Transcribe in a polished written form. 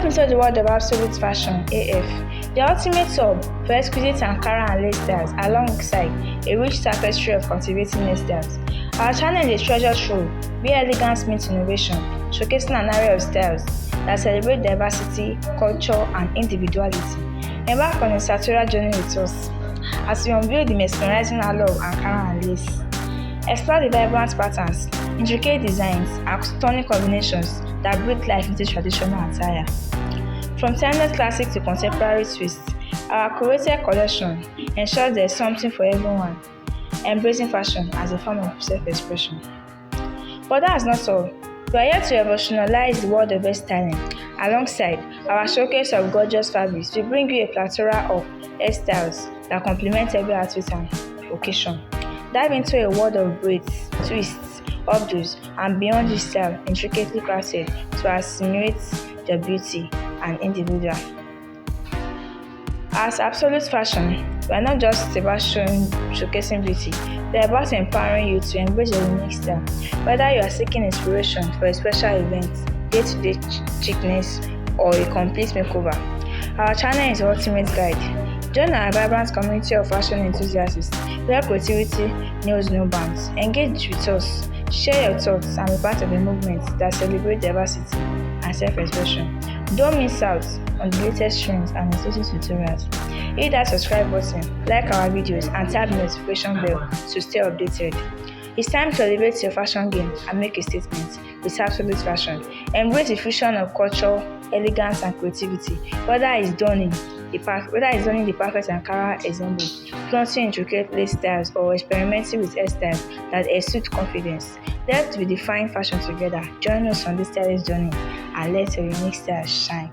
Step into the world of absolute fashion AF, the ultimate hub for exquisite Ankara and lace styles alongside a rich tapestry of cultivating hairstyles. Our channel is a treasure trove where elegance meets innovation, showcasing an array of styles that celebrate diversity, culture, and individuality. Embark on a sartorial journey with us as we unveil the mesmerizing allure of Ankara and lace. Explore the vibrant patterns, intricate designs, and stunning combinations that breathe life into traditional attire. From timeless classic to contemporary twists, our curated collection ensures there is something for everyone, embracing fashion as a form of self-expression. But that's not all. We are here to revolutionize the world of hairstyling. Alongside our showcase of gorgeous fabrics, we bring you a plethora of hairstyles that complement every outfit and occasion. Dive into a world of braids, twists, updos, and beyond this style intricately crafted to accentuate your beauty and individual. As absolute fashion, we are not just about showcasing beauty, we are about empowering you to embrace your unique style. Whether you are seeking inspiration for a special event, day-to-day chicness, or a complete makeover, our channel is the ultimate guide. Join our vibrant community of fashion enthusiasts where creativity knows no bounds. Engage with us, share your thoughts, and be part of a movement that celebrates diversity and self-expression. Don't miss out on the latest trends and exclusive tutorials. Hit that subscribe button, like our videos, and tap the notification bell to stay updated. It's time to elevate your fashion game and make a statement with absolute fashion. Embrace the fusion of culture, elegance, and creativity. Whether it's donning the perfect Ankara ensemble, flaunting intricate lace styles, or experimenting with hairstyles that exude confidence, let's redefine fashion together. Join us on this stylish journey and let your unique style shine.